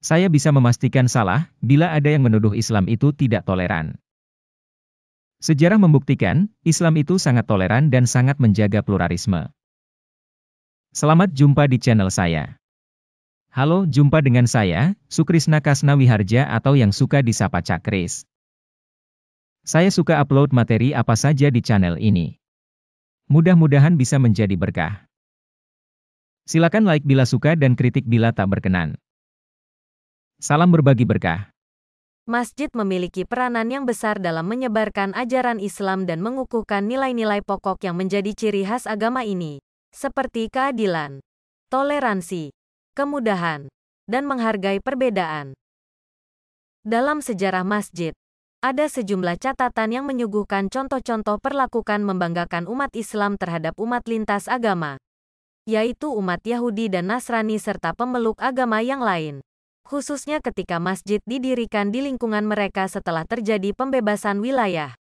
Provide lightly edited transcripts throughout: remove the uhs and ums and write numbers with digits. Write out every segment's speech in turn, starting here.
Saya bisa memastikan salah bila ada yang menuduh Islam itu tidak toleran. Sejarah membuktikan, Islam itu sangat toleran dan sangat menjaga pluralisme. Selamat jumpa di channel saya. Halo, jumpa dengan saya, Sukrisna Kasnawiharja atau yang suka disapa Cak Kris. Saya suka upload materi apa saja di channel ini. Mudah-mudahan bisa menjadi berkah. Silakan like bila suka dan kritik bila tak berkenan. Salam berbagi berkah. Masjid memiliki peranan yang besar dalam menyebarkan ajaran Islam dan mengukuhkan nilai-nilai pokok yang menjadi ciri khas agama ini, seperti keadilan, toleransi, kemudahan, dan menghargai perbedaan. Dalam sejarah masjid, ada sejumlah catatan yang menyuguhkan contoh-contoh perlakuan membanggakan umat Islam terhadap umat lintas agama, yaitu umat Yahudi dan Nasrani serta pemeluk agama yang lain, khususnya ketika masjid didirikan di lingkungan mereka setelah terjadi pembebasan wilayah.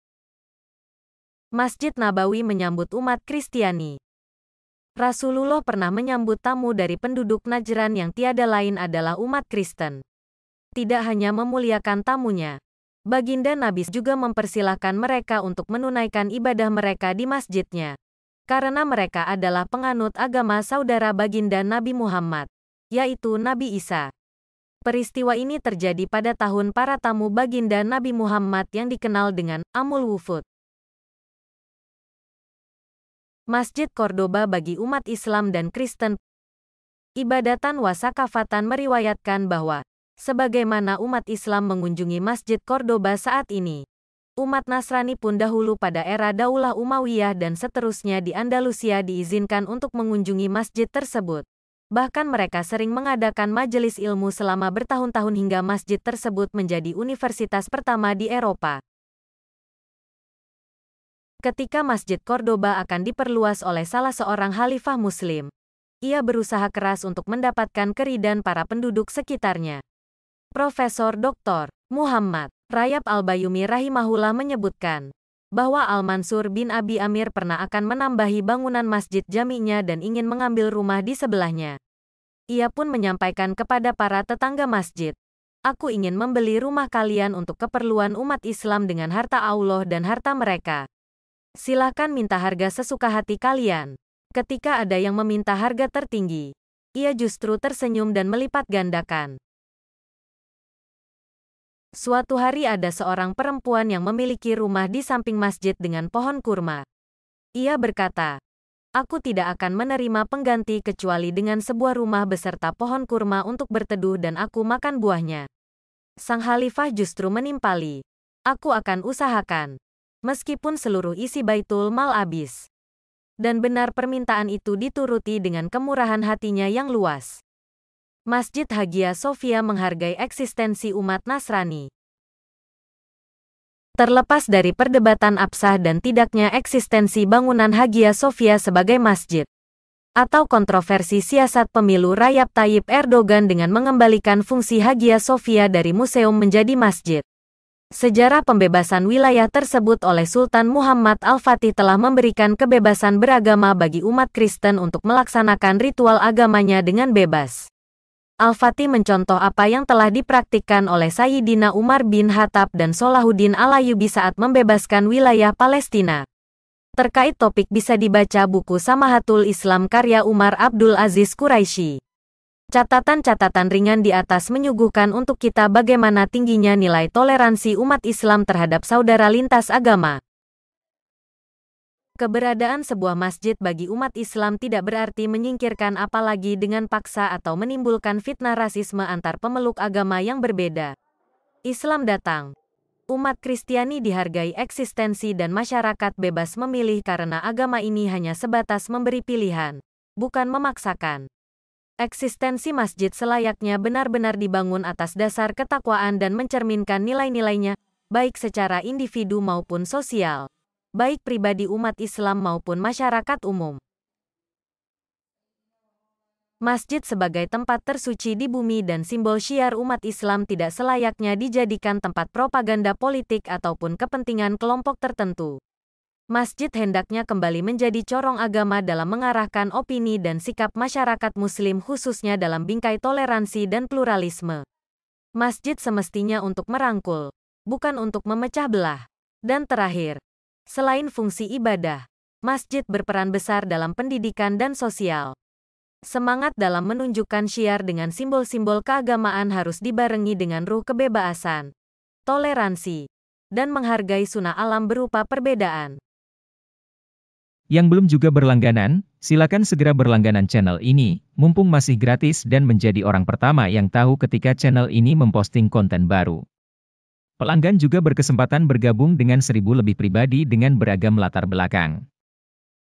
Masjid Nabawi menyambut umat Kristiani. Rasulullah pernah menyambut tamu dari penduduk Najran yang tiada lain adalah umat Kristen. Tidak hanya memuliakan tamunya, Baginda Nabi juga mempersilahkan mereka untuk menunaikan ibadah mereka di masjidnya, karena mereka adalah penganut agama saudara Baginda Nabi Muhammad, yaitu Nabi Isa. Peristiwa ini terjadi pada tahun para tamu Baginda Nabi Muhammad yang dikenal dengan Amul Wufud. Masjid Cordoba bagi umat Islam dan Kristen. Ibadatan Wasakafatan meriwayatkan bahwa, sebagaimana umat Islam mengunjungi Masjid Cordoba saat ini, umat Nasrani pun dahulu pada era Daulah Umayyah dan seterusnya di Andalusia diizinkan untuk mengunjungi masjid tersebut. Bahkan mereka sering mengadakan majelis ilmu selama bertahun-tahun hingga masjid tersebut menjadi universitas pertama di Eropa. Ketika Masjid Cordoba akan diperluas oleh salah seorang khalifah Muslim, ia berusaha keras untuk mendapatkan keridhaan para penduduk sekitarnya. Profesor Dr. Muhammad Rayab Al-Bayumi rahimahullah menyebutkan bahwa Al-Mansur bin Abi Amir pernah akan menambahi bangunan masjid jami'nya dan ingin mengambil rumah di sebelahnya. Ia pun menyampaikan kepada para tetangga masjid, "Aku ingin membeli rumah kalian untuk keperluan umat Islam dengan harta Allah dan harta mereka. Silakan minta harga sesuka hati kalian." Ketika ada yang meminta harga tertinggi, ia justru tersenyum dan melipat gandakan. Suatu hari ada seorang perempuan yang memiliki rumah di samping masjid dengan pohon kurma. Ia berkata, "Aku tidak akan menerima pengganti kecuali dengan sebuah rumah beserta pohon kurma untuk berteduh dan aku makan buahnya." Sang khalifah justru menimpali, "Aku akan usahakan, meskipun seluruh isi Baitul Mal habis." Dan benar permintaan itu dituruti dengan kemurahan hatinya yang luas. Masjid Hagia Sophia menghargai eksistensi umat Nasrani. Terlepas dari perdebatan absah dan tidaknya eksistensi bangunan Hagia Sophia sebagai masjid, atau kontroversi siasat pemilu Rajab Tayyip Erdogan dengan mengembalikan fungsi Hagia Sophia dari museum menjadi masjid, sejarah pembebasan wilayah tersebut oleh Sultan Muhammad Al-Fatih telah memberikan kebebasan beragama bagi umat Kristen untuk melaksanakan ritual agamanya dengan bebas. Al-Fatih mencontoh apa yang telah dipraktikkan oleh Sayyidina Umar bin Khattab dan Salahuddin Al-Ayyubi saat membebaskan wilayah Palestina. Terkait topik bisa dibaca buku Samahatul Islam karya Umar Abdul Aziz Quraisy. Catatan-catatan ringan di atas menyuguhkan untuk kita bagaimana tingginya nilai toleransi umat Islam terhadap saudara lintas agama. Keberadaan sebuah masjid bagi umat Islam tidak berarti menyingkirkan apalagi dengan paksa atau menimbulkan fitnah rasisme antar pemeluk agama yang berbeda. Islam datang. Umat Kristiani dihargai eksistensi dan masyarakat bebas memilih karena agama ini hanya sebatas memberi pilihan, bukan memaksakan. Eksistensi masjid selayaknya benar-benar dibangun atas dasar ketakwaan dan mencerminkan nilai-nilainya, baik secara individu maupun sosial, baik pribadi umat Islam maupun masyarakat umum. Masjid sebagai tempat tersuci di bumi dan simbol syiar umat Islam tidak selayaknya dijadikan tempat propaganda politik ataupun kepentingan kelompok tertentu. Masjid hendaknya kembali menjadi corong agama dalam mengarahkan opini dan sikap masyarakat Muslim khususnya dalam bingkai toleransi dan pluralisme. Masjid semestinya untuk merangkul, bukan untuk memecah belah. Dan terakhir, selain fungsi ibadah, masjid berperan besar dalam pendidikan dan sosial. Semangat dalam menunjukkan syiar dengan simbol-simbol keagamaan harus dibarengi dengan ruh kebebasan, toleransi, dan menghargai sunnah alam berupa perbedaan. Yang belum juga berlangganan, silakan segera berlangganan channel ini, mumpung masih gratis dan menjadi orang pertama yang tahu ketika channel ini memposting konten baru. Pelanggan juga berkesempatan bergabung dengan 1000 lebih pribadi dengan beragam latar belakang.